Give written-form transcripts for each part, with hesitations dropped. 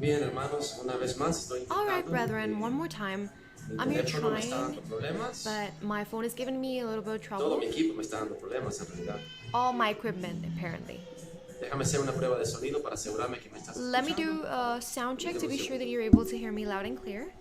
bien, hermanos, una vez más estoy All right, intentando. brethren, one more time. Mi I'm here teléfono me está trying, dando problemas. but my phone is giving me a little bit of Todo trouble. mi equipo me está dando problemas en realidad. All my equipment, apparently. Déjame hacer una prueba de sonido para asegurarme que me estás Let me escuchando. do a sound check to be sure that you're able to hear me loud and clear.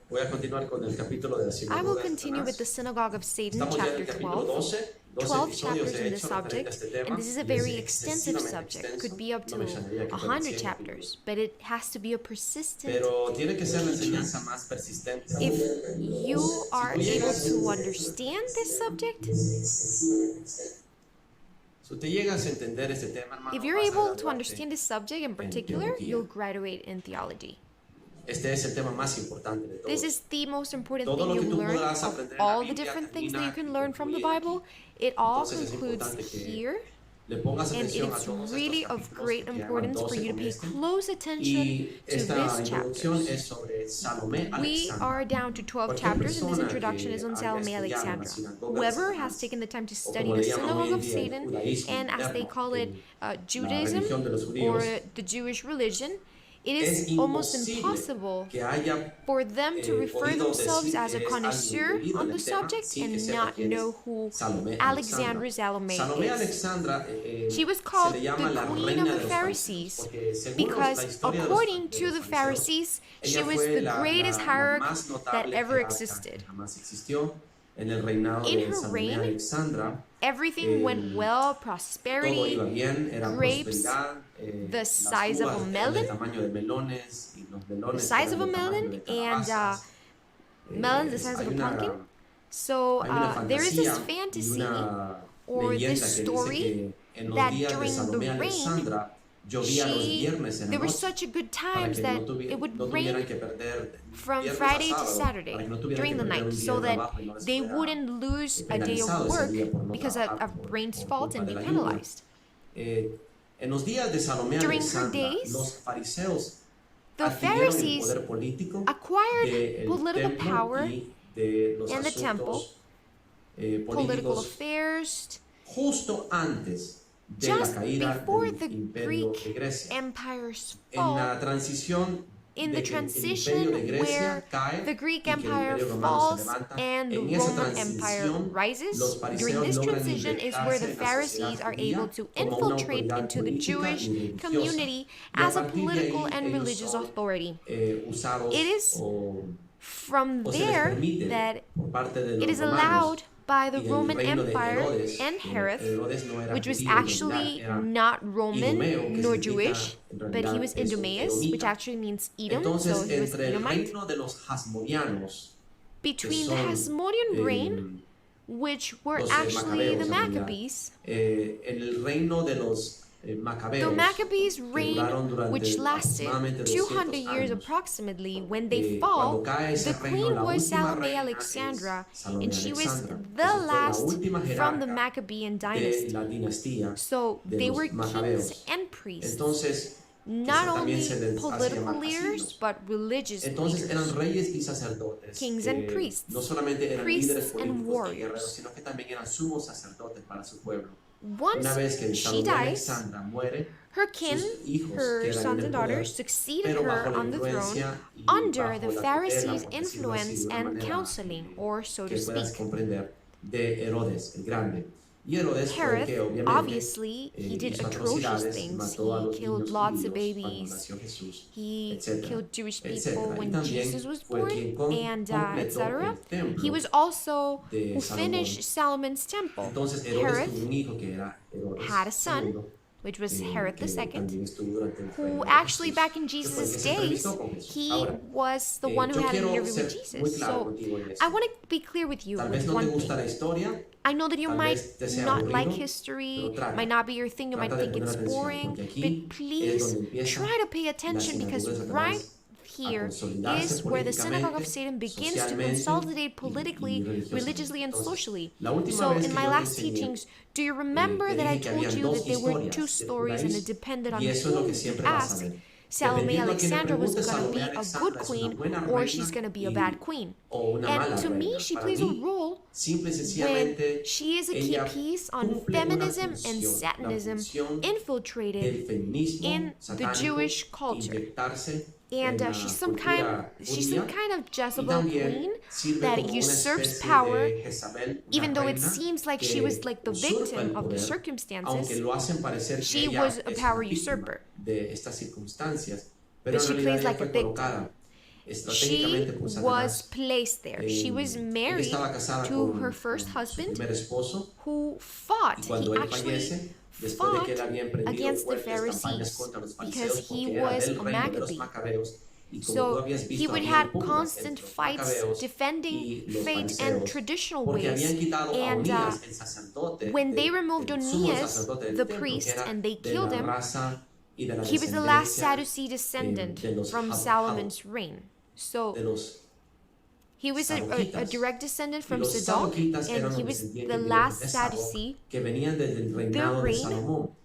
Voy a continuar con el capítulo de la I will sinagoga de continue with the Satanás. Synagogue of Satan, Estamos ya en chapter el capítulo 12. 12 12 episodios chapters he in this hecho referente a subject, este tema. and this is a y es very extensive excesivamente subject. extenso. Could be up No to me extrañaría que fueran 100 100 chapters, capítulos. but it has to be a persistent. Pero tiene que ser la enseñanza más persistente. If you are able to understand this subject, Si te llegas a entender este tema, hermano, if you're vas a able to graduarte understand this subject in particular, teología. you'll graduate in theology. Este es el tema más importante de This todos. is the most important Todo thing lo que you'll tú learn podrás of aprender en la all the Biblia different things that you termina can y learn from the concluye Bible. aquí. It all Entonces es concludes importante que here, le pongas and atención a it's todos really estos of capítulos great que llaman importance for 12 you to con pay este. close attention Y to esta this introducción chapter. es sobre Salome We Alexandra. are down to 12 Cualquier chapters, and this persona introduction que is on haya Salome estudiado la Alexandra. sinagoga de Whoever Satanás, has taken the time to o study como the le llaman hoy Synagogue en of día el Satan, judaísmo and as they moderno, call it la Judaism religión de los or judíos, the Jewish religion, it es is almost imposible impossible que haya for them to refer podido themselves decir as a que es connoisseur alguien entendido on en the el tema subject sin que and sepa not quién know es who Salome Alexandra Salome Salome is. Alexandra She was se called le llama the la queen reina of de the los Pharisees porque según la because, historia according de to los the fariseos, Pharisees, she ella was fue the la greatest más hierarch that notable ever jerarca existed. que jamás existió en el reinado In de her Salome reign, Alexandra. Everything went well, Todo prosperity, iba bien, era grapes, prosperidad, the las size of a uvas eran melon, del tamaño de melones y los the melones size of eran a del tamaño melon, de and calabazas. melons the size of a pumpkin. So Hay una there is this fantasía y fantasy una or leyenda this que dice story que en los that días de during Salomé the reign, Alexandra llovía los viernes en la there were noche such a good para times que that no it would tuvieran rain que perder from viernes a Friday to sábado, Saturday para que no tuvieran during que the perder night un día so de that trabajo y no les they fuera wouldn't lose a day penalizado of ese work día por no because trabajar of rain's por fault culpa and de be la lluvia. penalized. En los días de Salomé During her Alexandra, days, los fariseos the adquirieron el Pharisees poder político acquired del political templo power y de los and the temple, asuntos political políticos affairs, justo antes de la just caída before del the imperio de Greek Grecia. Empire's En fall, la transición in de the que el imperio transition de Grecia where cae the Greek y que el Empire imperio romano se falls levanta, and the en esa Roman Empire transición rises, los during fariseos this logran transition is where the infiltrarse en la Pharisees sociedad are judía able to como una infiltrate autoridad into the política Jewish y religiosa. community Y a as a partir de political ahí and ellos religious son authority. usados It is o from se les there permite that por parte de it los is romanos allowed by the y del Roman reino de Empire Herodes, and Herod, Herodes no era which was judío en actually realidad, era not Roman Idumeo, que nor significa Jewish, en but realidad he was es un Idumeus, which edomita. actually means Edom, Entonces, so he was entre el Edomite. reino de los Hasmoneanos, Between que the son, Hasmonean reign, which were los actually the macabeos, en realidad, Maccabees, en el reino de los the macabeos, Maccabees' que reign, duraron durante which lasted aproximadamente 200 200 years años. approximately, when they Cuando fall, cae ese the reino, queen la was última Salome reina Alexandra, es Salome and she was Alexandra. the Esa fue la last última from the jerarca Maccabean de dynasty. la dinastía So de they los were macabeos. kings and priests, Entonces, not también only se les hace political llamar leaders, así, but religious entonces eran leaders. reyes y sacerdotes. Kings and priests. No solamente eran Priests líderes and políticos y warriors. guerreros, sino que también eran sumos sacerdotes para su pueblo. Once Una vez que she Salomé dies, Alexandra muere, her kin, sus hijos her quedan en sons el and poder, daughters, succeeded pero bajo her la on the throne influencia y under bajo the la tutela, Pharisees' por decirlo así, influence de una and manera counseling, or so to que puedas speak. comprender, de Herodes el Grande. Y Herodes fue el Herod, que obviamente obviously, he did hizo atrocious atrocidades, things. mató a He los killed niños lots of judíos cuando babies. nació Jesús, He etcétera, killed Jewish people etcétera. Y when también Jesus was fue born, quien and completó etc. el templo He was also de who Salomón. finished Solomon's temple. Entonces Herodes Herod tuvo un hijo que era Herodes had a son, II, which was que Herod también II, estuvo durante el who reino de actually Jesús, back in que fue el que Jesus' se days, entrevistó con Jesús. he Ahora, was the one who yo had an quiero interview with ser Jesus. muy claro So contigo en I esto. want to be clear with you Tal vez with no te one gusta la thing. historia, I know that you tal might vez te sea not like aburrido, history, pero trata. might not be your thing, you might Trata de think poner it's atención, boring, porque aquí but es please donde empieza try to pay attention la because sinagoga de right Satanás here consolidarse is where the Synagogue of políticamente, Satan begins to socialmente consolidate y politically, religiously, and Entonces, socially. la última So vez in que my yo te last enseñé, teachings, do you remember te that I dije que told habían you dos that there were historias two del stories and it judaísmo, depended on y eso es lo whom que you siempre vas a ask? ver. Salome Dependiendo a quién le Alexandra was pregunte, going to be Salomé a good Alexandra es una queen buena or reina she's going to be a bad queen. o una And mala to me, reina. she Para plays a mí, role simple y when sencillamente, she is a key ella piece on cumple una feminism and función, la Satanism función infiltrated del feminismo in the satánico, Jewish culture. inyectarse And en la she's cultura some judía kind of y Jezebel también queen sirve that como una usurps especie power, de Jezabel, una even though it reina seems like she was que like the usurpa el victim of the poder, aunque circumstances. lo hacen parecer que She ella was a es power una víctima usurper, de estas circunstancias, pero but en she realidad plays ella like a fue victim. colocada She estratégicamente por was Satanás. placed there. She was Ella married estaba casada to her con first su husband, primer esposo who y fought. He cuando él actually fallece, después de que él fought había emprendido against the fuertes campañas Pharisees contra los because fariseos he porque era was del a reino de los Maccabee. macabeos y como tú So habías he visto would habían have pugnas constant entre los fights macabeos defending y los faith and fariseos traditional porque habían ways. quitado a And Onías, el sacerdote, when they removed el sumo Onias, sacerdote del the templo, que priest, era and they de killed la him, raza y de la he was the last descendencia Sadducee descendant de los from Solomon's reign. So de los he was a sadoquitas. direct descendant Y from los Zadok, sadoquitas and eran he los was descendientes the directos last de Sadoc, Sadducee. que venían desde el Their reinado de reign Salomón.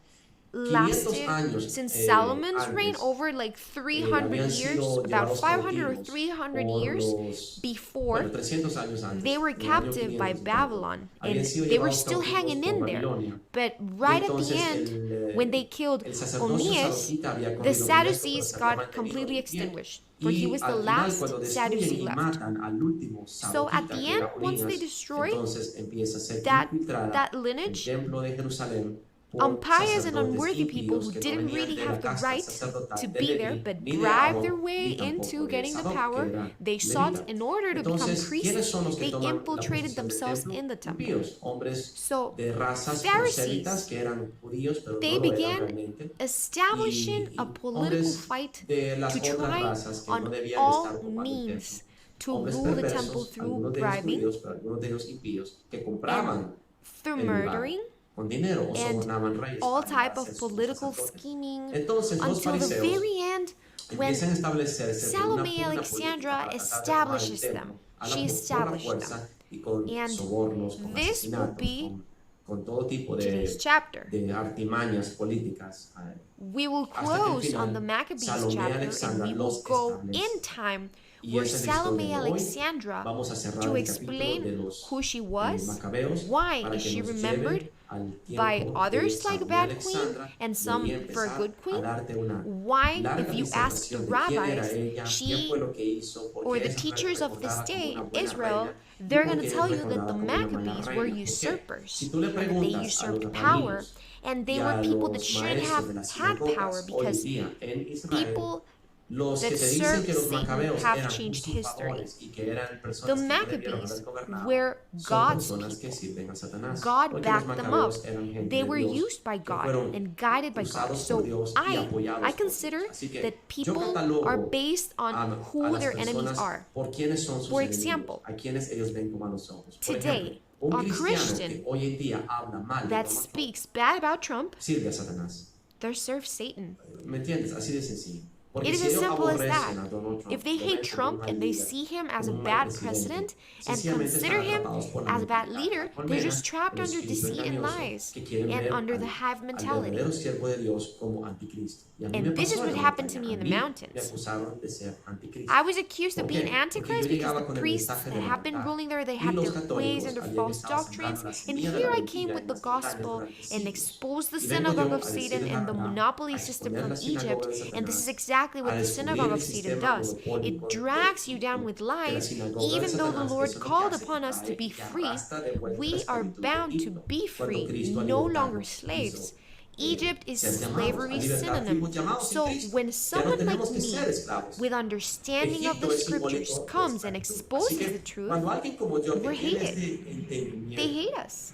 500 lasted años since Solomon's reign antes over like 300 habían years, sido about llevados 500 or cautivos 300 por years los, before 300 años antes, they were en el año captive by 500 y tanto, Babylon, and habían sido they were llevados still cautivos hanging por in there. Babilonia. But Y right at the entonces end, when they killed el sacerdocio Onias, sadoquita había the corrido riesgo, pero Sadducees se había got mantenido completely en pie. extinguished, for he Y was the al final, last cuando Sadducee destruyen y left. matan al último So at sadoquita, the que end, era once they Onías, destroy entonces empieza a ser that infiltrada el lineage, templo de Jerusalén por pious and sacerdotes unworthy people impíos who que no didn't venían really de la have the casta right to sacerdotal de be there, Leví, but ni de bribed their Aarón, way ni tampoco into de getting the Sadoc, que power era they levita. sought in order to become Entonces, ¿quiénes priests. son los que They toman la infiltrated posesión del themselves templo? in the temple. Impíos, hombres So de razas Pharisees, prosélitas que eran judíos, pero they no lo eran began realmente, establishing y a political hombres fight de las to otras try razas que no on debían estar all ocupando el templo. means to Hombres rule the temple perversos, through algunos de ellos bribing, judíos, pero algunos de ellos impíos, que and compraban through el lugar murdering, con dinero o and sobornaban reyes all para type hacer of sus political sacerdotes. scheming, Entonces los until the fariseos very end, when empiezan a establecerse por una Salome pugna política Alexandra para tratar de tomar el establishes templo them. a She por la established fuerza them. y con And sobornos, con this will asesinatos, be con todo tipo today's chapter. de artimañas políticas. We will Hasta que al close final, on the Maccabees Salomé chapter, and Alexandra we will los go establece. in time Y where esa es la historia Salome de hoy. Alexandra Vamos a cerrar to el capítulo de explain los who she was, macabeos why para is que she nos remembered lleve al by tiempo others de like a Salomé bad queen Alexandra, and y some voy a for a empezar good a queen. darte una Why, larga if you ask the disertación de quién era rabbis, ella, qué fue lo que hizo, por or qué the es teachers of this recordada como day, una buena Israel, reina, y they're por going qué to es tell you that recordada the como una mala Maccabees reina. were ¿Por qué? usurpers, Si tú le and they preguntas a los usurped power, rabinos and y they a were people that los shouldn't maestros de have las had power sinagogas hoy because día en Israel, people los that que te dicen served que los Satan macabeos have eran changed history. usurpadores y que eran The personas que no debieron Maccabees haber gobernado, were son God's personas que people. sirven a Satanás. God Porque los backed them up. macabeos eran gente They de were Dios used by que God fueron and guided by God. usados por So Dios y apoyados I por consider Dios. Así que that yo people catalogo are based on a who las their enemies personas are. por quiénes son sus For enemigos, example, a quienes ellos ven con malos ojos. Por today, ejemplo, un a cristiano Christian que hoy en día habla mal de that Donald Trump speaks bad about Trump, sirve a Satanás. they serve Satan. ¿Me entiendes? Así de sencillo. Porque It is si as ellos simple as aborrecen that. a Donald Trump, If they lo hate ven como Trump un mal and they líder, see him as a como un mal bad presidente, president and sencillamente consider están him atrapados por la as a bad mentalidad leader, they're colmena, just trapped el under espíritu deceit and engañoso, lies que quieren and ver under the hive al mentality. verdadero siervo de Dios como anticristo. Y a mí me And this is pasó what en la happened to montaña. me in A the mí me mountains. acusaron de ser anticristo. I was accused of ¿Por being qué? Porque antichrist yo because llegaba the con el priests mensaje that de la have been verdad. ruling there, they Y had los their ways and their católicos false habían estado doctrines. sembrando la And semilla de here la I mentira came en with the las montañas gospel durante and siglos. exposed the Y vengo Synagogue yo of a Satan decirles la and the verdad, monopoly a system exponer from la sinagoga Egypt. de And this is Satanás, exactly what a the descubrir Synagogue el of Satan sistema does. monopólico It drags you down with de la lies, sinagoga de even though the Satanás. Lord Eso es lo que called hace que upon us to trae be y free. arrastra de vuelta la We are esclavitud de bound to Egipto. be Cuando free, Cristo no libertado, longer slaves. Egypt is ser llamados slavery a libertad, synonym. fuimos llamados en So Cristo. when Ya no someone like tenemos que ser me, esclavos. with understanding of Egipto the es scriptures, simbólico de comes and esclavitud. exposes Así que the truth, cuando alguien como yo we're que tiene hated. este entendimiento, They hate us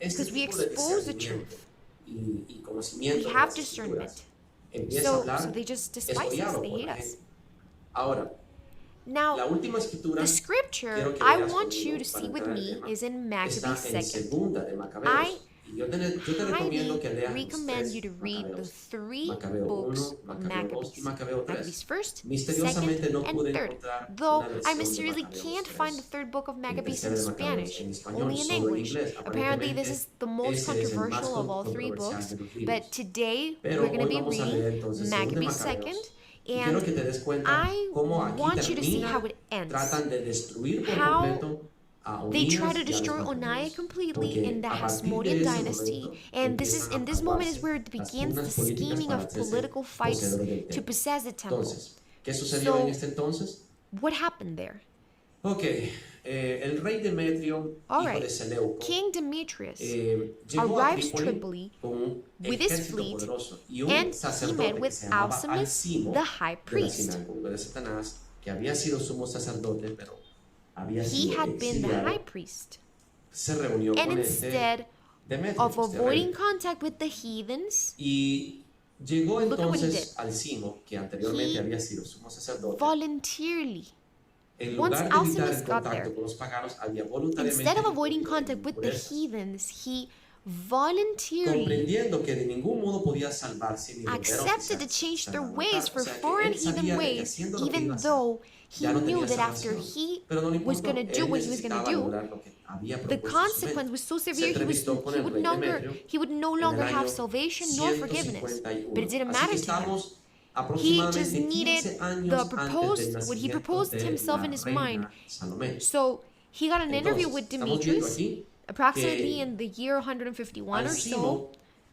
este because we tipo de expose the discernimiento truth. y conocimiento We de have las discernment. escrituras, empieza a So hablar, they just es despise us. odiado They por hate la us. gente. Ahora, Now, la última escritura the scripture quiero que I veas want conmigo you to para see with entrar al me tema. is in Está Maccabees en 2nd. segunda de I Macabeos Y yo te recomiendo que leas los recommend you to tres read the Macabeos. 3 Macabeo books 1, of Macabeo 2 y Maccabees. Macabeo 3. Maccabees first, Misteriosamente second, no and pude third. encontrar Though una I versión de mysteriously Macabeos can't find the 3. third book of El Maccabees tercero in de Macabeos Spanish, en español, only in solo en English. inglés. Apparently, this is the most Ese es el más controversial of all 3 controversial books. de los But libros. today, Pero we're going to hoy be vamos a leer reading entonces segundo de Maccabees second. Macabeos. Y quiero que te des cuenta I cómo aquí want you to see how termina, it ends. tratan de destruir por How completo a they Onías try to y a los destroy Oniah Macabeos. completely Porque in the a partir Hasmonean de ese dynasty, momento and this is empiezan in a this moment is fraguarse where it las begins the pugnas políticas scheming para of hacerse political fights poseedores del to templo. possess the temple. Entonces, ¿qué sucedió en este So, entonces? what happened there? Ok, el rey Demetrio, All hijo right, de Seleuco, King Demetrius llegó a arrives Trípoli Tripoli con un with his ejército fleet, poderoso y un and he met sacerdote que with se llamaba Alcimus, Alcimo the high de la priest. sinagoga de Satanás, que había sido sumo sacerdote, pero había He sido had been the high exiliado. priest. Se reunió And con instead Demetrio, of este avoiding rey. contact with the heathens, Y llegó Look at what he entonces did. Alcimo, que anteriormente He había sido sumo sacerdote. voluntarily, En once lugar de evitar Alcimus el got contacto there, con los paganos, había voluntariamente instead of avoiding incurrido en contact with the impurezas, heathens, he voluntarily comprendiendo que de ningún modo podía salvarse ni volver a accepted to oficiar change their sacerdotal. ways O for sea, que foreign él sabía heathen de que ways, haciendo lo que iba a even hacer, though he ya no knew tenía that after salvación. he Pero no le was importó, going to do él what he was going to necesitaba do, lograr lo que había the propuesto en su consequence mente. was so Se severe entrevistó con el rey Demetrio he would no en el longer have año salvation nor forgiveness. But it 151. didn't Así que matter to him. estamos He just aproximadamente needed 15 the años antes del proposed, what he nacimiento proposed to de himself la in his mind. reina Salomé. So he got an interview with Entonces, estamos viendo Demetrius, aquí approximately que in the year 151 or so. Alcimo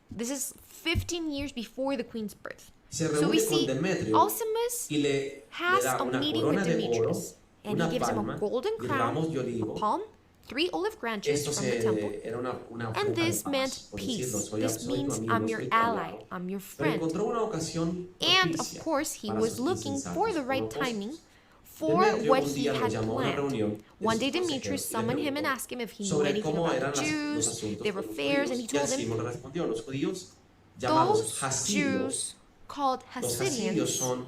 This is 15 years before the queen's birth. se So we reúne con see Demetrio Alcimus y le has da a una meeting corona with de oro, Demetrius, and una he gives him a palma golden y crown, ramos de a olivo. palm, 3 olive branches Esto from the temple. era una And ofrenda de this paz, meant por decirlo. peace. Soy This tu means amigo, I'm your soy tu ally, aliado. I'm your Pero friend. encontró una ocasión And propicia of course, he para was sus looking insensatos for the right propósitos. timing for Demetrio what un he día lo had llamó a una planned. reunión de One sus day consejeros Demetrius y le summoned him and preguntó asked him if he knew sobre anything cómo about eran the los Jews, asuntos their con los affairs, and he judíos. Y told him Alcimo le respondió, los judíos llamados those hasidios. Jews called Los hasidios Hasidians. son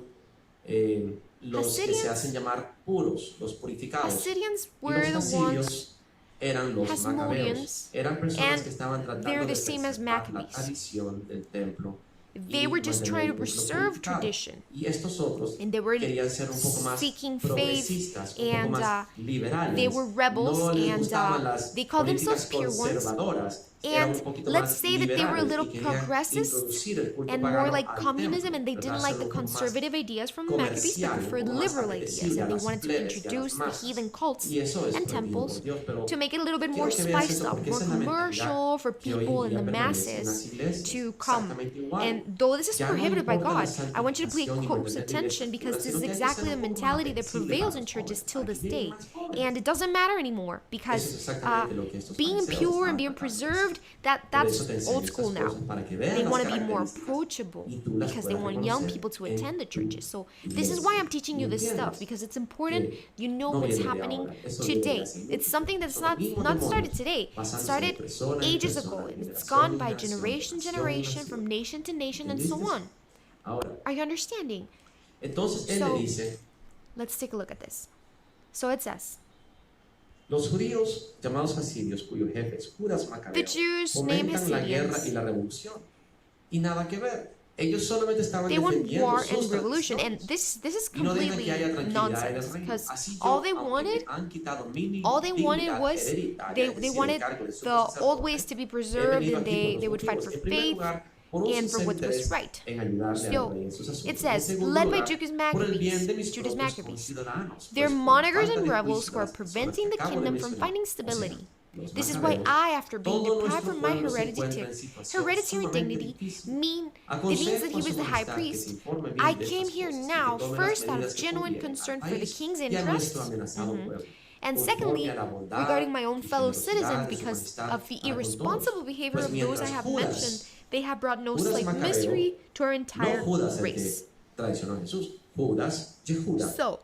los que se hacen llamar puros, los purificados. Hasidians Y were los the ones, hasidios eran los Hasmoneans, macabeos. Eran personas and que estaban they're tratando de the same as preservar la Maccabees. tradición del templo. They were just trying to mantener el templo preserve purificado. tradition. Y estos otros And they were querían ser un poco más seeking progresistas, faith, un poco and más liberales. they were rebels, No les and gustaban las they called políticas themselves pure ones. conservadoras. Eran un And poquito let's más say that they were a liberales little y querían progressist introducir el culto and more pagano like al communism, templo, and they didn't tratar like de the hacerlo un poco más conservative ideas from the Maccabees, but comercial, un preferred poco más liberal ideas, apetecible a and they las wanted to plebes y a introduce las the masas. heathen cults Y eso es and prohibido temples por Dios, pero to make it a little bit more quiero que veas spiced eso up, porque more esa es la commercial for mentalidad que hoy people en and the día permanece en las masses iglesias, to come. exactamente igual. And though this is Ya no prohibited by importa la God, I want you to pay santificación y close mantener la attention iglesia because pura, this sino is que hay que exactly ser the un poco más mentality that flexible prevails para in los churches jóvenes, till para this que lleguen day. más jóvenes. And it doesn't matter anymore Eso es because exactamente lo que estos being fariseos pure and estaban being tratando de hacer. preserved, Por eso that's te enseño old estas school now. cosas, para que veas They las want to be more características approachable y tú las because they puedas want young reconocer people to en attend the tu churches. So this is why I'm teaching you this stuff, because it's important you know no what's viene de happening ahora. Eso viene de today. hace mucho It's something tiempo. that's Son los mismos not demonios, started today. It pasándose de started persona en ages persona, ago, de and it's generación gone en by generación, generation to nación en generation, nación. from nation to nation, and so ¿Entendiste? on. Ahora, Are you understanding? entonces él So, le dice, let's take a look at this. So it says, los judíos llamados hasidios, cuyos jefes, juras macabeos, Jews named fomentan la guerra Hasidians. y la revolución. Y nada que ver. Ellos solamente estaban They want defendiendo war sus and revolution, and tradiciones. this is Y no dejan completely que haya tranquilidad en nonsense el reino. because Así yo, all they aunque me wanted han quitado mi all they wanted dignidad was hereditaria, they es decir, el wanted cargo de sumo the old sacerdote, ways to be he preserved, venido and aquí por dos they would fight motivos. for En primer faith lugar, por un and for sincero what was interés right. en ayudarle So, al rey en sus asuntos. it says, En segundo led by lugar, Judas por el bien de Maccabees, mis Judas propios Maccabees. conciudadanos, They're pues, por monarchs falta and de rebels juicio who are de las personas preventing que the acabo de kingdom from mencionar. finding O sea, stability. los This is why macabeos, I, after being todo deprived nuestro from my pueblo se heredity, encuentra en situación hereditary sumamente dignity, difícil. it means that Aconsejo he a was su the high majestad que se priest. informe bien I de came estas here cosas y now, que tome las first out medidas of que genuine convienen al concern for the país king's y a nuestro interests, amenazado pueblo, and conforme secondly, a la bondad regarding my own y fellow generosidad citizens de su because majestad of the para con irresponsible todos. behavior Pues of those I mientras have Judas, mentioned, they have brought no Judas slight Macabeo, misery to our no entire Judas el que race. traicionó a Jesús, Judas, Yehuda, So,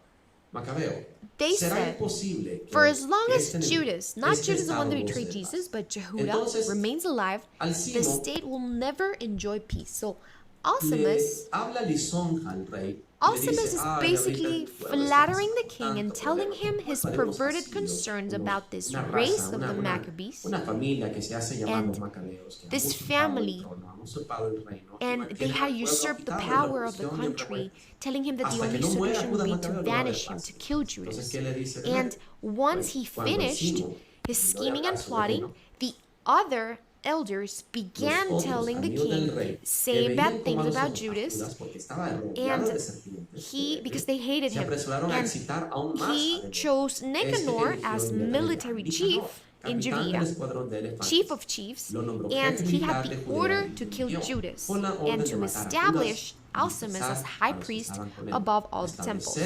Macabeo. they Será said, imposible que for as long as este Judas, not este Judas the one that estado betrayed goce de paz. Jesus, but Jehuda, Entonces, remains alive, the Alcimo state will never enjoy peace. So, le Alcimus habla lisonja al rey Alcimus is basically flattering the king and telling him his perverted concerns about this race of the Maccabees and this family, and they had usurped the power of the country, telling him that the only solution would be to banish him, to kill Judas. And once he finished his scheming and plotting, the other elders began telling the king, saying bad things about Judas, and because they hated him, and he chose Nicanor as military chief in Judea, chief of chiefs, and he had the order to kill Judas and to establish Alcimus as high priest above all the temples.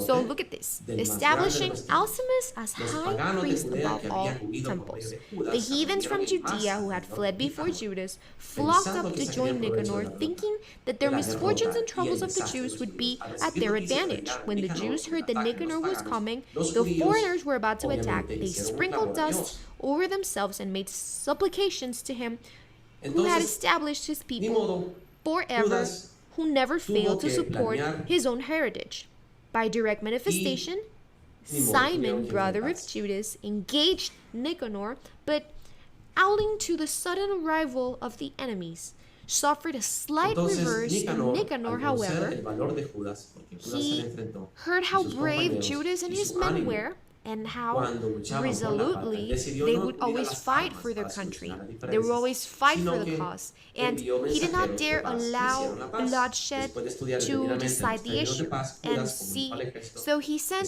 So look at this, establishing Alcimus as high priest above all temples. The heathens from Judea who had fled before Judas flocked up to join Nicanor, thinking that their misfortunes and troubles of the Jews would be at their advantage. When the Jews heard that Nicanor was coming, the foreigners were about to attack, they sprinkled dust over themselves and made supplications to him who had established his people forever, who never failed to support his own heritage. By direct manifestation, Simon, brother of Judas, engaged Nicanor, but owing to the sudden arrival of the enemies, suffered a slight reverse, and Nicanor, however, he heard how brave Judas and his men were, and how resolutely they would always fight for their country. They would always fight for the cause. And he did not dare allow bloodshed to decide the issue. And see, so he sent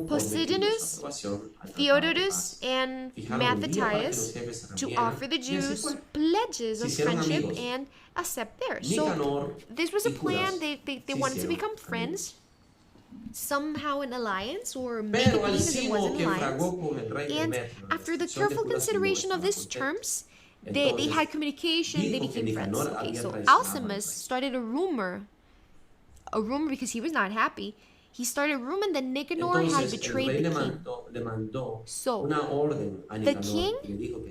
Posidonius, Theodorus, and Mattathias to offer the Jews pledges of friendship and accept theirs. So this was a plan. They wanted to become friends, somehow an alliance, or make it believe as it was an alliance. And after the careful consideration of these terms, they had communication, they became friends. Okay, so Alcimus started a rumor because he was not happy. He started a rumor that Nicanor had betrayed the king. So the king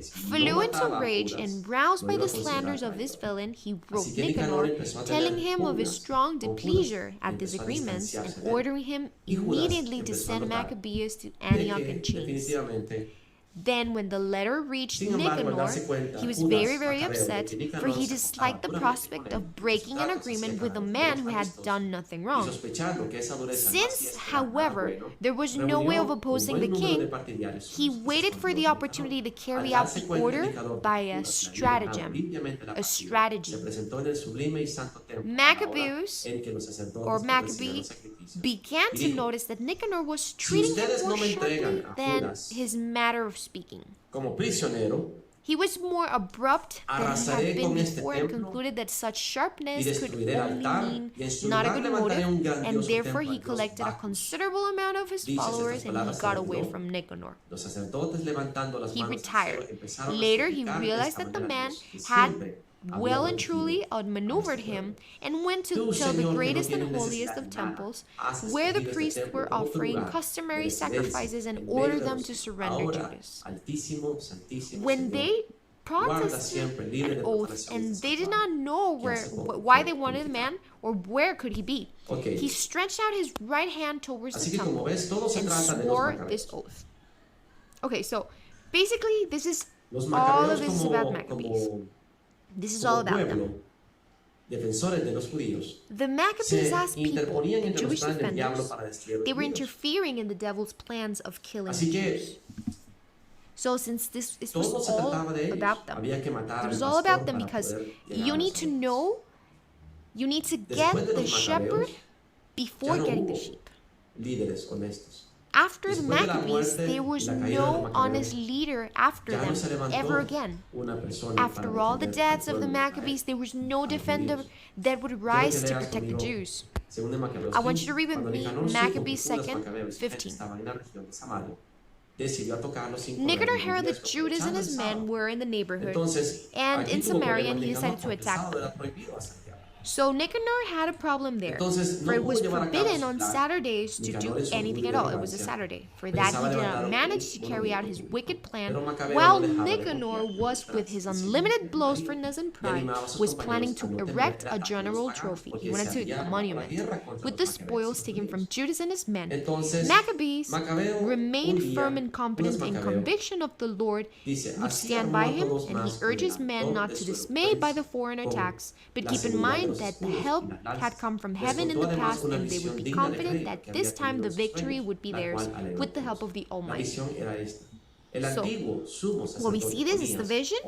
flew into rage, and roused by the slanders of this villain, he wrote Nicanor, telling him of his strong displeasure at these agreements and ordering him immediately to send Maccabeus to Antioch in chains. Then when the letter reached Nicanor, he was very, very upset, for he disliked the prospect of breaking an agreement with a man who had done nothing wrong. Since, however, there was no way of opposing the king, he waited for the opportunity to carry out the order by a stratagem, a strategy. Maccabeus, or Maccabee, began to notice that Nicanor was treating him more sharply than his manner of speaking. He was more abrupt than he had been before, and concluded that such sharpness could only mean not a good motive, and therefore he collected a considerable amount of his followers and he got away from Nicanor. He retired. Later he realized that the man had well and truly outmaneuvered him, and went to tell the greatest and holiest of temples, where the priests were offering customary sacrifices, and ordered them to surrender Judas. When they protested an oath, and they did not know why they wanted the man, or where could he be, he stretched out his right hand towards the temple and swore this oath. Okay, so basically all of this is about Maccabees. This is all about them. The Maccabees as people, the Jewish defenders, they were interfering in the devil's plans of killing the Jews. So since this was all about them, it was all about them because you need to know, you need to get the shepherd before getting the sheep. After the Maccabees, there was no honest leader after them ever again. After all the deaths of the Maccabees, there was no defender that would rise to protect the Jews. I want you to read with me Maccabees 2, 15. Nicanor heard that Judas and his men were in the neighborhood and in Samaria, and he decided to attack them. So Nicanor had a problem there, for it was forbidden on Saturdays to do anything at all. It was a Saturday. For that, he did not manage to carry out his wicked plan, while Nicanor was, with his unlimited boastfulness and pride, was planning to erect a general trophy. He wanted to a monument with the spoils taken from Judas and his men. Maccabees remained firm and confident in conviction of the Lord would stand by him, and he urges men not to dismay by the foreign attacks, but keep in mind that the help had come from heaven in the past, and they would be confident that this time the victory would be theirs with the help of the Almighty. So, what we see this is the vision,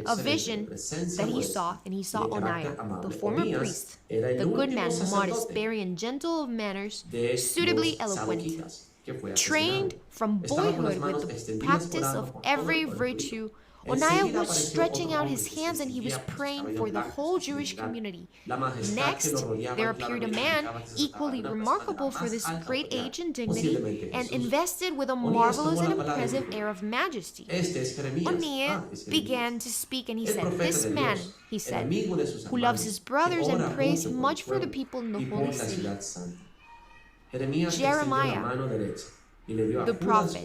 a vision that he saw, and he saw Oniah, the former priest, the good man, modest, bearing, and gentle of manners, suitably eloquent, trained from boyhood with the practice of every virtue. Oniah was stretching out his hands and he was praying for the whole Jewish community. Next, there appeared a man equally remarkable for this great age and dignity, and invested with a marvelous and impressive air of majesty. Oniah began to speak, and he said, "This man," he said, "who loves his brothers and prays much for the people in the holy city." Jeremiah, the prophet,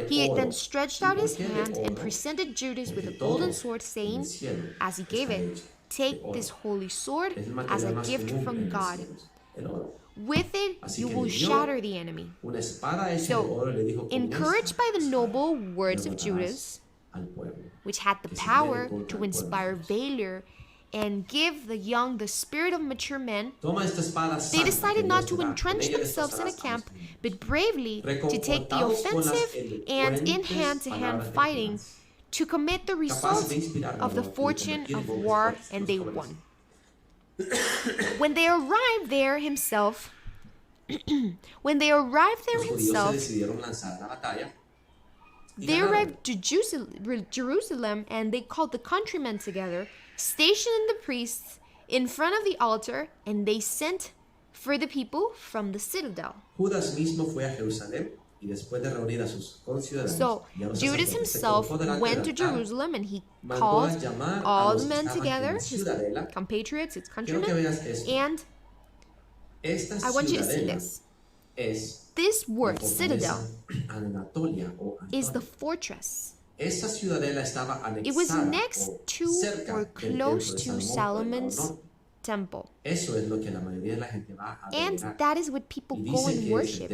he then stretched out his hand and presented Judas with a golden sword, saying, as he gave it, "Take this holy sword as a gift from God. With it you will shatter the enemy." So, encouraged by the noble words of Judas, which had the power to inspire valor and give the young the spirit of mature men, they decided not to entrench themselves in a camp, but bravely to take the offensive and in hand-to-hand fighting to commit the result of the fortune of war, and they won. When they arrived there himself, they arrived to Jerusalem, and they called the countrymen together, stationed the priests in front of the altar, and they sent for the people from the citadel. So Judas himself went to Jerusalem, and he called all the men together, his compatriots, his countrymen, and I want you to see this. This word, citadel, is the fortress. It was next to or close to Solomon's temple. And that is what people go and worship.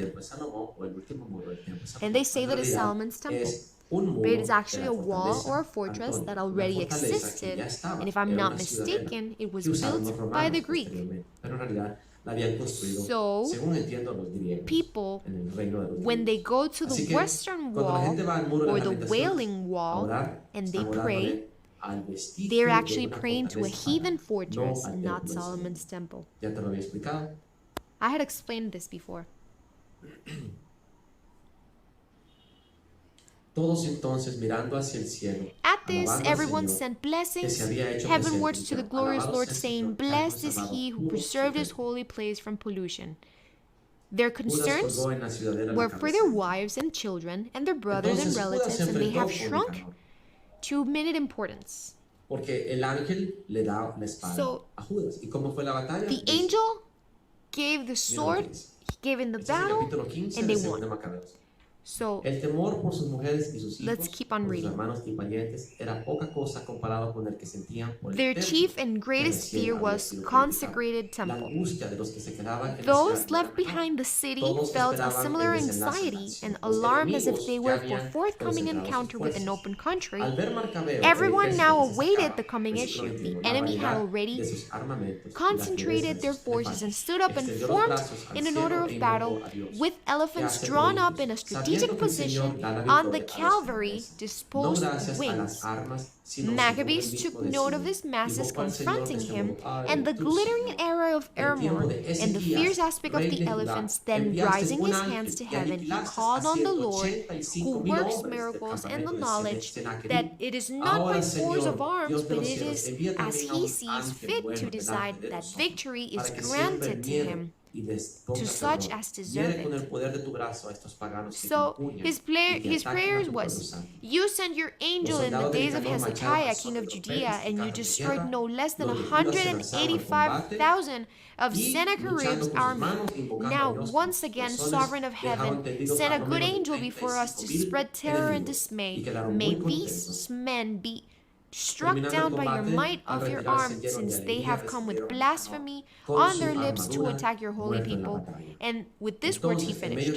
And they say that it's Solomon's temple. But it is actually a wall or a fortress that already existed. And if I'm not mistaken, it was built by the Greek. So, people, when they go to the western wall or the Wailing Wall and they pray, they're actually praying to a heathen fortress, not Solomon's temple. I had explained this before. At this, everyone sent blessings heavenwards to the glorious Lord, saying, "Blessed is he who preserved his holy place from pollution." Their concerns were for their wives and children and their brothers and relatives, and they have shrunk to minute importance. So, the angel gave the sword, he gave in the battle, and they won. So, let's keep on reading. Their chief and greatest fear was consecrated temple. Those left behind the city felt a similar anxiety and alarmed as if they were for forthcoming encounter with an open country. Everyone now awaited the coming issue. The enemy had already concentrated their forces and stood up and formed in an order of battle, with elephants drawn up in a strategic position on the cavalry disposed wings. Maccabees took note of these masses confronting him, and the glittering array of armor, and the fierce aspect of the elephants. Then, rising his hands to heaven, he called on the Lord, who works miracles, and the knowledge that it is not by force of arms, but it is as he sees fit to decide that victory is granted to him. to such as deserve it. So his prayers was, you sent your angel in the days of Hezekiah, king of Judea, and you destroyed no less than 185,000 of Sennacherib's army. Now, once again, sovereign of heaven, send a good angel before us to spread terror and dismay. May these men be struck down by your might of your arm, since they have come with blasphemy on their lips to attack your holy people. And with this words he finished.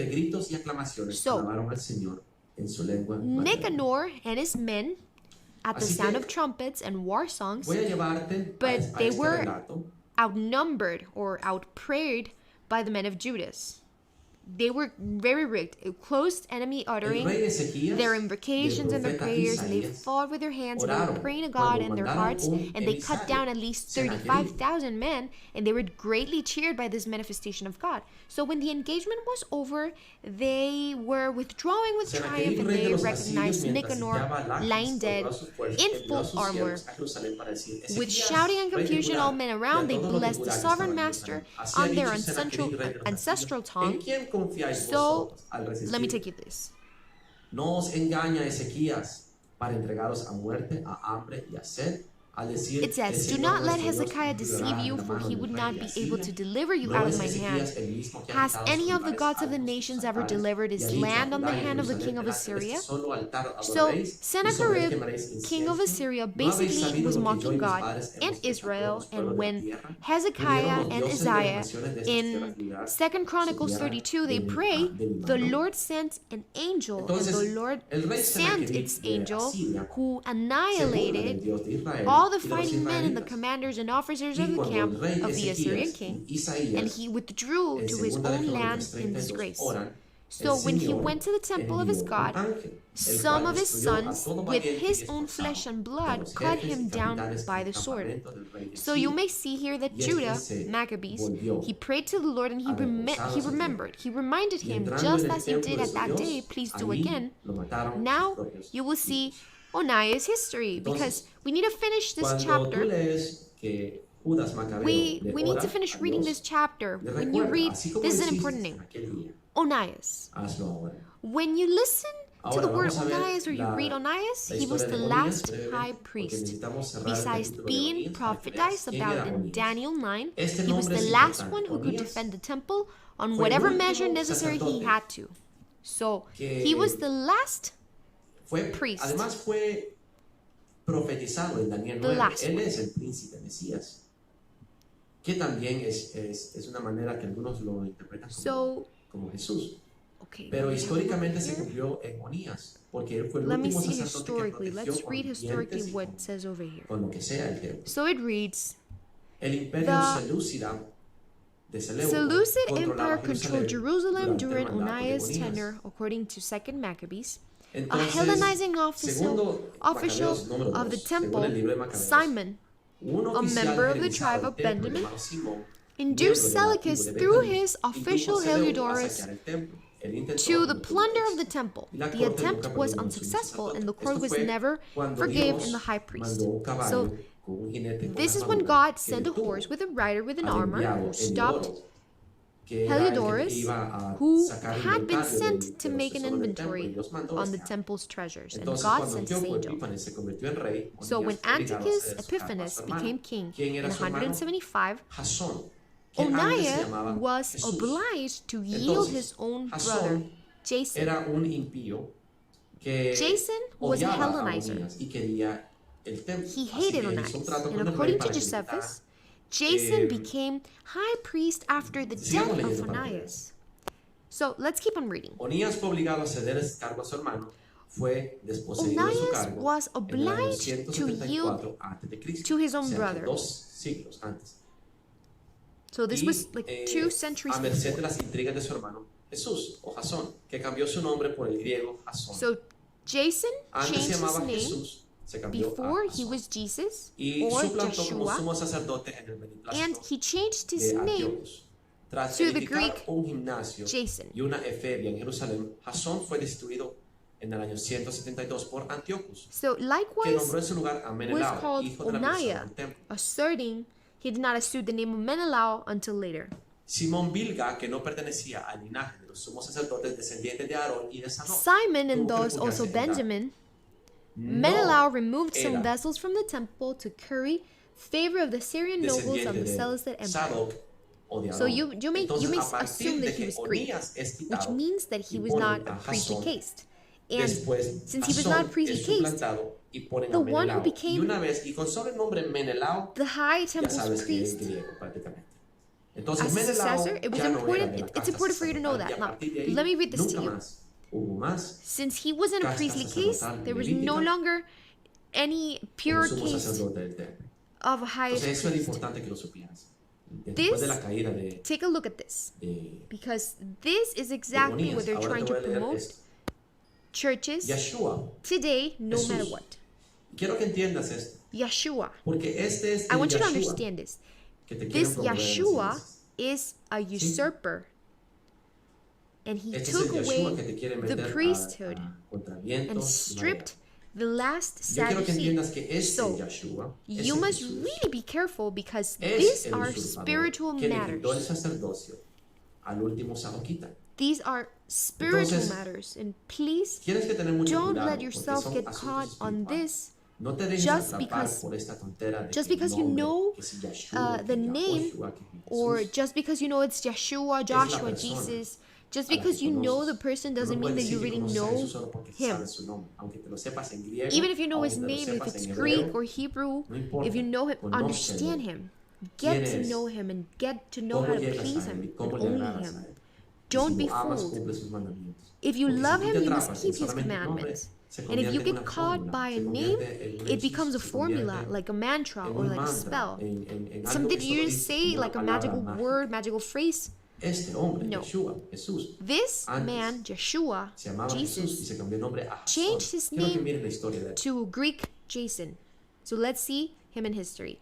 So, Nicanor and his men, at the sound of trumpets and war songs, but they were outnumbered or outprayed by the men of Judas. They were very rigged, closed enemy uttering their invocations and their prayers, and they fought with their hands, and they were praying to God in their hearts, and they cut down at least 35,000 men, and they were greatly cheered by this manifestation of God. So when the engagement was over, they were withdrawing with triumph, and they recognized Nicanor lying dead in full armor. With shouting and confusion all men around, they blessed the sovereign master on their ancestral tongue. So, let me take you this. No os engaña Ezequías para entregaros a muerte, a hambre y a sed. It says, do not let Hezekiah deceive you, for he would not be able to deliver you out of my hand. Has any of the gods of the nations ever delivered his land on the hand of the king of Assyria? So, Sennacherib, king of Assyria, basically was mocking God and Israel, and when Hezekiah and Isaiah in 2 Chronicles 32, they pray, the Lord sent an angel, and the Lord sent its angel, who annihilated all the fighting men and the commanders and officers of the camp of the Assyrian king, and he withdrew to his own land in disgrace. So when he went to the temple of his God, some of his sons, with his own flesh and blood, cut him down by the sword. So you may see here that Judah, Maccabees, he prayed to the Lord, and he remembered. He reminded him, just as he did at that day, please do again. Now you will see Oniah's history, because we need to finish this chapter. We need to finish reading this chapter. When you read, this is an important name, Onias. When you listen to the word Onias, or you read Onias, he was the last high priest. Besides being prophesied about in Daniel 9, he was the last one who could defend the temple on whatever measure necessary he had to. So he was the last priest. Además fue profetizado en Daniel 9, él es el príncipe Mesías, que también es una manera que algunos lo interpretan como Jesús. Pero históricamente se cumplió en Onías, porque él fue el último sacerdote que protegió con dientes con lo que sea el templo. So it reads, el imperio Seleucid Empire controlled Jerusalem during Onias' tenure, according to 2 Maccabees. A Hellenizing official of the temple, Simon, a member of the tribe of Benjamin, induced Seleucus through his official Heliodorus to the plunder of the temple. The attempt was unsuccessful, and the court was never forgiven the high priest. So this is when God sent a horse with a rider with an armor who stopped Heliodorus, who had been sent to make an inventory on the temple's treasures, and God sent his angel. So when Antiochus Epiphanes became king in 175, Oniah was obliged to yield his own brother, Jason. Jason was a Hellenizer. He hated Onias, and according to Josephus, Jason became high priest after the death of Onias. So let's keep on reading. Onias was obliged to yield to his own brother. So this was like 2 centuries before. So Jason changed his name. Before he was Jesus or Joshua, and he changed his name to the Greek Jason. So likewise was called Oniah, asserting he did not assume the name of Menelao until later. Simón Bilga, que no pertenecía al linaje de los sumos sacerdotes descendientes de Aarón y de Sanok, Simon and tuvo que thus also refugiarse en Edad. Benjamin, No Menelaus removed some era vessels from the temple to curry favor of the Syrian nobles of descendiente the de Seleucid Empire. Sadoc o de So Aarón. you may Entonces, a assume partir that de he que was Greek, Onías es which quitado means that he y was ponen not a priestly Jasón, caste. And después since he was Jasón not priestly es caste, suplantado y ponen the a one who Menelao. became Y una vez, y con solo el nombre Menelao, the high ya temple's sabes que es priest griego prácticamente. Entonces as a Menelao successor, it was ya no era important. de la It's casta important for you to know sacerdotal, y that. a Now, partir de ahí let me read this to nunca you. más hubo más Since he wasn't a casta priestly caste, sacerdotal there was levítica no longer any como pure sumo caste sacerdote del templo. of a highest Entonces eso era priest. importante que lo supieras. Después de la caída de Take a look at this, because this is exactly Onías, what they're ahora trying te to voy a leer promote. esto. Churches Yeshua, today, no Jesús. matter what. Quiero que entiendas esto, Yeshua. porque este es I el want you to Yeshua understand this. que te quieren This promover en las Yeshua iglesias. is a usurper. And he Este es took el Yeshua away que te quiere the meter priesthood contra and vientos y mareas. stripped the last Yo quiero que Sadducee. entiendas que este So, Yeshua es you el must Jesús, really be careful because es these el are usurpador spiritual que le quitó el matters. sacerdocio al último sadoquita. These are spiritual Entonces, matters. And please Tienes que tener mucho don't cuidado let porque yourself son get asuntos caught on espirituales. this. No te dejes Just atrapar because- por esta tontera de just que el because you nombre, know, que si Yeshua, the que name, Yahoshua, que Jesús. Or just because you know it's Yeshua, Joshua, persona Jesus, just a la because que you know conoces. the person Tú no doesn't mean puedes that you decir que really conoces a know Jesús solo porque him. sabes su nombre. Aunque te lo sepas en griego, Even if you know his aunque te lo name, if sepas it's en Greek hebreo, or Hebrew, no importa. if you know him, Conócelo. understand him. ¿Quién Get to es? know him and get to know ¿Cómo how to llegas please a él y him, cómo and le only agradas him. a él? Don't Y be si lo amas, fooled. cumple sus mandamientos. If you Porque love si tú him, te you must atrapas keep en his solamente un nombre, commandments. se And if you convierte en get una caught fórmula, by se a name, convierte en un it becomes a hechizo, se formula, convierte like a mantra en or un like a mantra, spell. en algo Something que you solo just dices say, como like a una palabra magical mágica. word, magical phrase. Este hombre, No. Yeshua, Jesús, This antes man, Yeshua, se llamaba Jesús y Jesus, se cambió el nombre a Jasón. changed his Quiero que name miren la historia de él. to Greek Jason. So let's see him in history.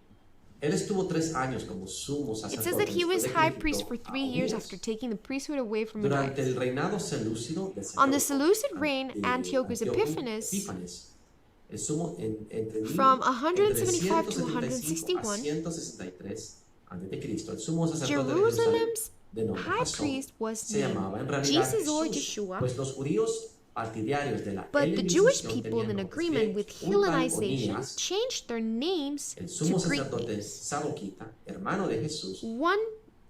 Él estuvo 3 años como sumo It sacerdote. says that he was después de que high le priest quitó for a 3 years Onías. after taking the priesthood away from Durante Onias. el reinado selúcido de On the Seleuco, Seleucid reign, de Antiochus Antíoco Epiphanes, el sumo entre from entre 175 to 175 a 161, 163 a.C., el sumo sacerdote de Jerusalén, Jerusalem's de nombre high Jasón, priest was se llamaba en named realidad Jesus or Jesús, Yeshua, pues los judíos partidarios de la but the Jewish helenización people, tenían in nombres agreement que with un tal Hellenization, Onías, changed their names el to sumo Greek sacerdote names. sadoquita, hermano de Jesús, One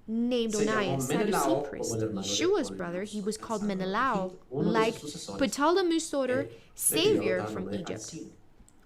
named se llamó Onias, Menelao Sadducee como priest, el hermano de Yeshua's Cornelio, brother, he was el called sacerdote Menelao, egipcio. Uno de like sus sucesores, Ptolemy le savior pidió from nombre Egypt. Alcín.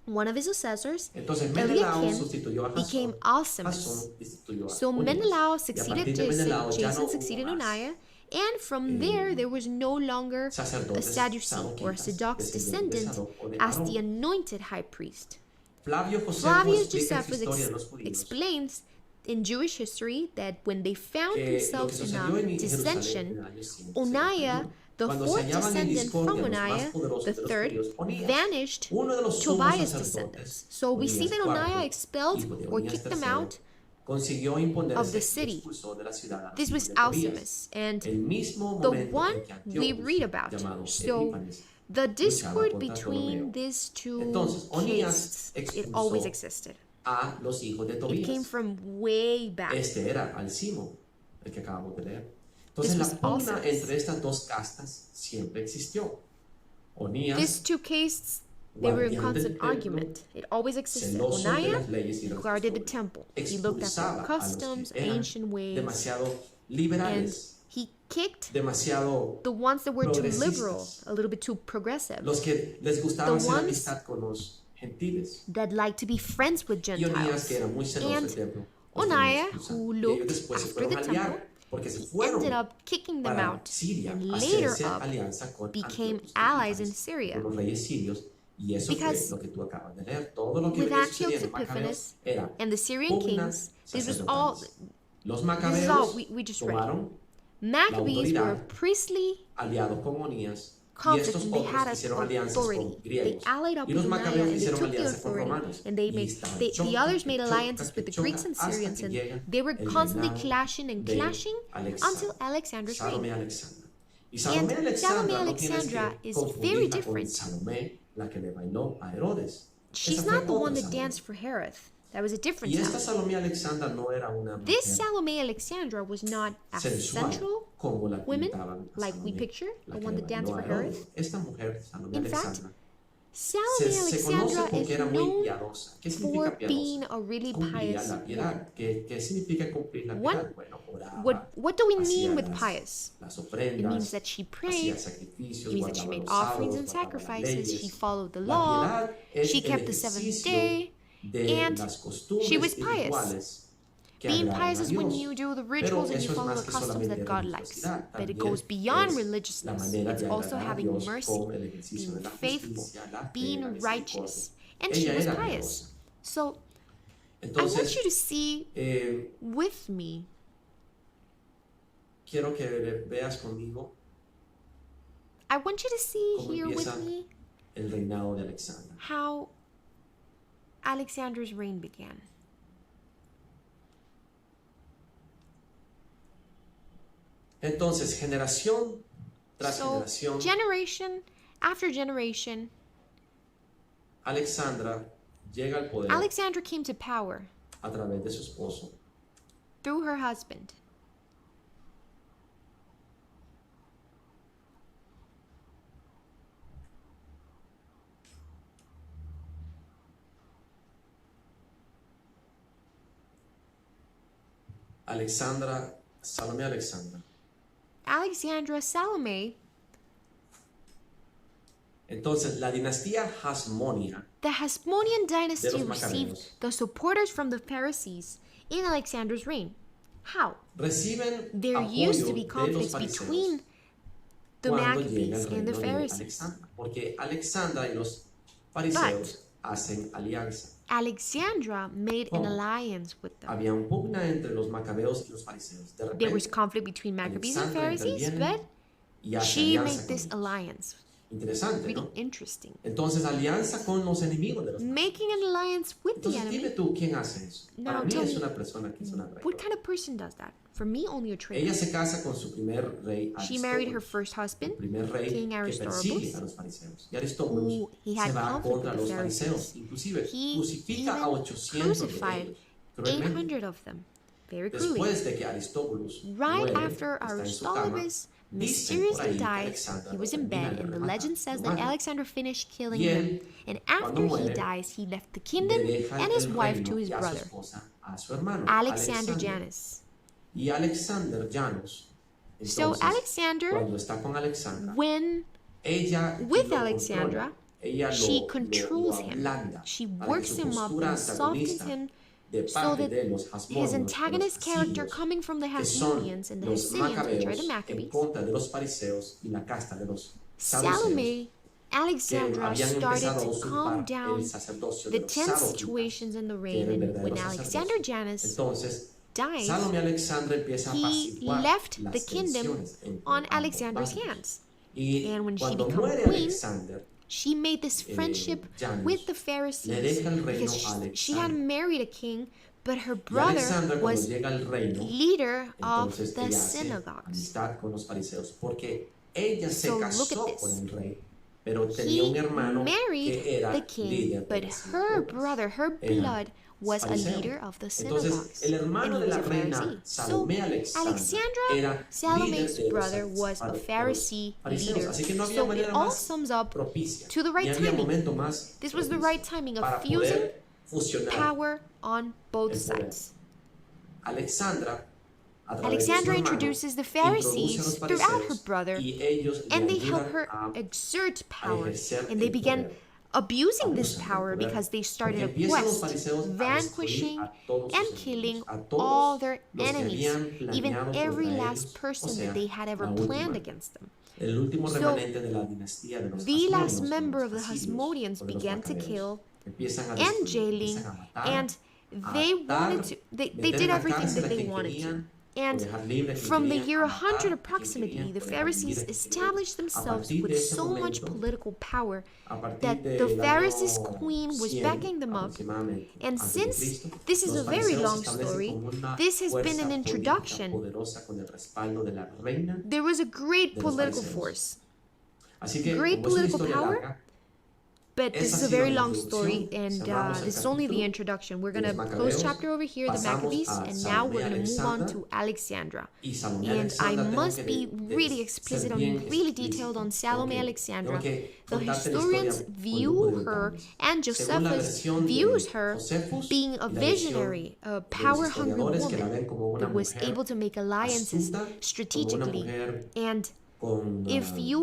One of his successors, Entonces Menelao Eliakim, sustituyó a became Jasón, Alcimus. Jasón sustituyó a So Onías. Menelao Y a succeeded partir de Jason, Menelao ya no Jason hubo succeeded más Oniah, and from there was no longer a sacerdotes Sadducee or a sadoquitas, Sadoc descendientes de descendant Sadoc o de as Aarón. the anointed high priest. Flavio Josefo Flavius explica en su Josephus historia de los judíos explains in Jewish history that when they found que lo que themselves in sucedió a en Jerusalén en dissension, el año 171, Oniah, the cuando se fourth hallaban en descendant from discordia los más Oniah, poderosos the de los third, judíos, Onías, vanished uno de los sumos Tobias' sacerdotes, descendants. So we see Onías that IV, Oniah expelled hijo de or Onías kicked them III, out consiguió of imponerse the y city. expulsó de la ciudad a This los was hijos de Tobías. Alcimus, and El mismo the momento one en que we Antíoco, read about. llamado So Epífanes, the discord contra between Ptolomeo. these two Entonces, Onías castes, it expulsó always existed. a los hijos de It Tobías. came from way back. Este era Alcimo, el que acabamos de leer. This Entonces la was pugna Alcimus. entre estas dos castas siempre existió. Onías, These two castes, they were in guardián del constant templo, argument. It always existed. celoso de Oniah las leyes y las guarded the costumbres, temple. He looked at expulsaba the a los customs, que eran ancient ways, demasiado and liberales, he kicked demasiado the ones that were too progresistas, liberal, a little bit too progressive, los que les gustaba the hacer ones amistad con los gentiles. that liked to be friends with Y Onías, Gentiles. que era muy celoso And del templo, Oniah, los who y ellos looked después se after fueron the a aliar, temple, porque se he fueron ended up kicking them para out, Siria, and a later hacerse up alianza con became Antíoco allies in Epífanes, Syria. con los reyes sirios, y eso Because fue lo que tú acabas de leer. Todo lo que with venía Antiochus sucediendo en Macabeos Epiphanes era and the Syrian pugna kings, this was all. sacerdotales. Los This is all Macabeos we just read. tomaron Maccabees la were autoridad, priestly aliados con Onías, y conflict, estos and they otros had hicieron alianzas authority. con They griegos. allied up Y with los Oniah, Macabeos and they hicieron took the alianza con authority. romanos. And they Y made estaban the choca, others que made choca, alliances que with the choca, Greeks and hasta Syrians, que and llega they were el constantly reinado clashing and de clashing Alexandra, until Alexander's Salome reign. Alexandra. Y Salome And Alexandra Salome no tienes Alexandra que is very confundirla con different. Salomé, la que le bailó a Herodes. She's Esa fue not the otra one that Salomé. danced for Herod. That was a different Y esta Salome. Salomé Alexandra no era una This mujer Salome Alexandra was not a sensual sensual como la woman pintaban a like we Salomé, picture, la the que one le that danced bailó for al Herod. oro. Esta mujer, Salomé In fact, Alexandra, Salome se conoce Alexandra porque is era muy known piadosa. ¿Qué for significa being piadosa? a really Cumplía pious la woman. piedad. ¿Qué significa cumplir la One- piedad? Bueno, oraba, What do we hacía mean with las pious? las It means ofrendas, that she hacía prayed, sacrificios, it means that she guardaba made los offerings sábados, and guardaba las sacrifices, she leyes. followed the La law, piedad es she el kept the seventh ejercicio day, de and las she costumbres was pious. espirituales que Being agradan pious a is when Dios. you do the Pero rituals and you eso es follow más the que customs that solamente God likes. religiosidad. But it También goes beyond es la religiousness. manera It's de also agradar a having Dios mercy, con el ejercicio de being la faithful, justicia, la fe, la being misericordia. righteous. And she Ella was era pious. piadosa. So I want Entonces, you to see with me quiero que veas conmigo I want you to see cómo here with empieza me el reinado de Alexandra. how Alexander's reign began. Entonces, generación tras So, generación, generation after generation, Alexandra llega al poder Alexandra came to power a través de su esposo. through her husband. Salomé Alexandra. Alexandra Salome, Entonces, la dinastía Hasmonia the Hasmonean de dynasty los received Macabeos the supporters from the Pharisees in Alexander's reign. How? reciben There used to apoyo be de los conflicts fariseos between the cuando llega Maccabees el and the reino de Pharisees. Alexandra, porque Alexandra y los fariseos hacen alianza. Alexandra made an ¿Cómo? alliance with them. Había un pugna entre los macabeos y los fariseos. De There was repente, conflict between Maccabees and Alexandra Pharisees, interviene but y hace she alianza made con this ellos. alliance. Interesante, Really ¿no? interesting. Entonces, alianza con los enemigos de los macabeos. Making an alliance with the Entonces, dime enemy. tú, ¿quién hace eso? Now, Para mí tell es me, una persona que es una What traidora. kind of person does that? For me, only a traitor. Ella se casa con su primer rey She married her Aristóbulo, first husband, el primer rey King que persigue Aristobulus, a los fariseos. Y Aristóbulo who he se had va conflict contra with los the fariseos. Pharisees. Inclusive He crucifica a even 800 de crucified ellos. Cruelmente. 800 of them, very cruelly. Después de que Aristóbulos Right muere, after está en su cama, Aristobulus dicen por mysteriously ahí que died, Alexandra he was lo in termina bed, de and the rematar, legend says lo that mata. Alexander finished killing Y él, him. And cuando after he muere, dies, he left the le kingdom deja and his el wife reino to his y a su brother, esposa, a su hermano, Alexander Janus. Y Alexander Janus, So entonces, Alexander, cuando está con Alexandra, when ella with lo Alexandra, controla, ella she lo controls him. ablanda She para que works su him up postura and softens antagonista him de so parte that de los his Hasmónios, de los antagonist character asirios, coming from the que son Hasmoneans and the los Hasidians, which are macabeos, the en Maccabees, contra de los fariseos y la casta de los saduceos, Salome que Alexandra habían started empezado a to calm usurpar down el sacerdocio the de los tense saduceos, situations in the que reign, era el and when verdadero Alexander sacerdocio. Janus Entonces, died, Salome Alexandra empieza a he apaciguar left las the kingdom tensiones entre on ambos Alexander's bandos. hands. Y And when she cuando became muere queen, Alexander, she made this friendship Janus with the le Pharisees deja el reino because a she had Alexandra. married a king, but her Y brother Alexandra, cuando was llega al reino, leader of entonces the ella hace synagogues. amistad con los fariseos, porque ella se So look casó at con this. el rey, pero tenía un He hermano que married era the king, líder de but las her sinagogas. brother, her Era blood, was a fariseo. leader of the Entonces, synagogues, el and hermano he de was la a reina Pharisee. So Salomé Alexandra era Salome's líder de brother los was a Pharisee fariseos. leader. Así que no había So it manera all más sums up propicia, to the ni right había timing. momento más This was the propicio right timing of para fusing poder fusionar power on both el poder. sides. Alexandra, a través de su Alexandra hermano, introduces the introduce a Pharisees los throughout her fariseos brother, y ellos le and they help ayudan her a exert power, ejercer and they el began poder. abusing this Abusan del power poder, because they started a porque empiezan los quest, fariseos a vanquishing destruir a todos and sus killing enemigos, a todos all their los que enemies, habían even planeado every contra last ellos, person o sea, that they had ever la última, planned against them. el último So, remanente de la dinastía de los The last Hasmónios, member de of the los asirios, Hasmoneans o de los began to macabeos. kill Empiezan a and destruir, jailing, empiezan a matar, and a they atar, wanted to, they meter did en la everything cárcel that a they quien wanted to. querían, And o dejar libre a quien from the querían, year a matar 100 a quien approximately, querían, the o dejar libre a Pharisees quien querían. established A themselves partir with de ese so much momento, political power a partir that del the año Pharisees' queen was 100 backing them up. aproximadamente And antes de since Cristo, this is a los very fariseos long establecen story, como una this has been fuerza an política introduction. poderosa con el respaldo de la reina There was a great de los political fariseos. force. Así que, Great como es una political historia power. larga, But this is a very long story, and this is only the introduction. We're going to close chapter over here, the Maccabees, and now we're going to move on to Alexandra. And I must be really explicit on, really detailed on Salome Alexandra. The historians view her, and Josephus views her, being a visionary, a power-hungry woman that was able to make alliances strategically. And if you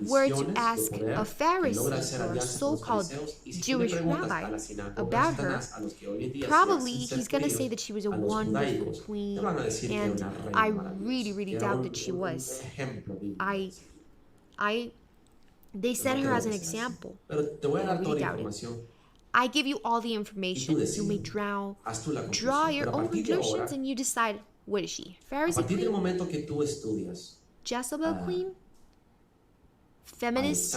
were to ask a Pharisee or a so-called Jewish rabbi about her, probably he's going to say that she was a wonderful queen, and I really, really doubt that she was. They set her as an example. I really doubt it. I give you all the information. You may draw your own conclusions, and you decide, what is she? Pharisee queen? Jezebel queen? Feminist?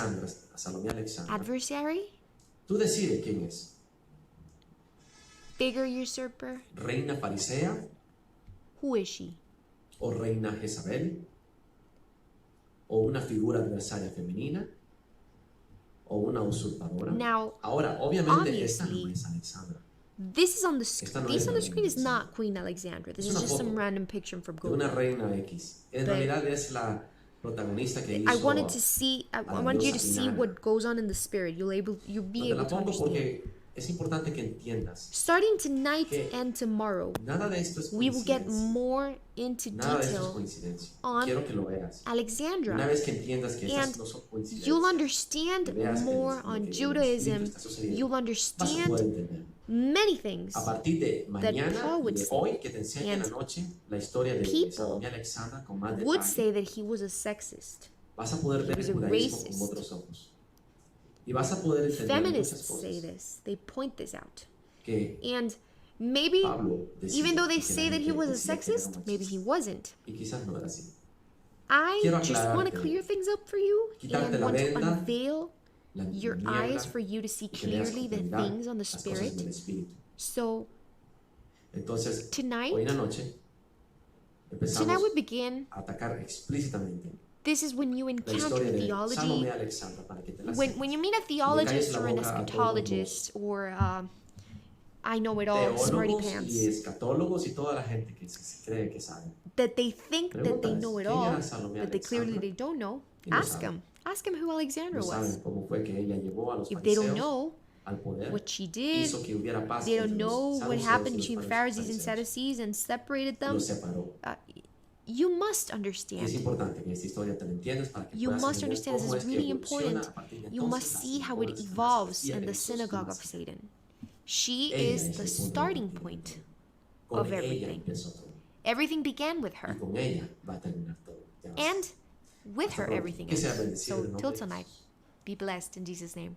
Salome Alexandra, adversary? tú decides quién es. Bigger usurper? Reina farisea? Who is she? ¿O reina Jezabel? ¿O una figura adversaria femenina? ¿O una usurpadora? Now, ahora, obviamente, esta no es Alexandra. This on the screen is not Queen Alexandra. This is just some random picture from Google. Una reina X. En realidad es la protagonista que hizo. I wanted you to see what goes on in the spirit. You'll be able to understand. Es importante que entiendas. Starting tonight and tomorrow, we will get more into detail on Alexandra, and you'll understand more on Judaism. You'll understand many things that Paul would say, and people would say that he was a sexist, he was a racist. Feminists say this, they point this out. And maybe, even though they say that he was a sexist, maybe he wasn't. I just want to clear things up for you, and want to unveil your eyes for you to see clearly the things on the Spirit. So, tonight we begin. This is when you encounter theology. When you meet a theologist or an eschatologist or I know it all, smarty pants, that they think that they know it all, but they don't know, ask them. Ask them who Alexandra was. If they don't know what she did, they don't know what happened between Pharisees and Sadducees and separated them, you must understand. You must understand, this is really important. You must see how it evolves in the Synagogue of Satan. She is the starting point of everything. Everything began with her. And with her, everything ends. So, till tonight, be blessed in Jesus' name.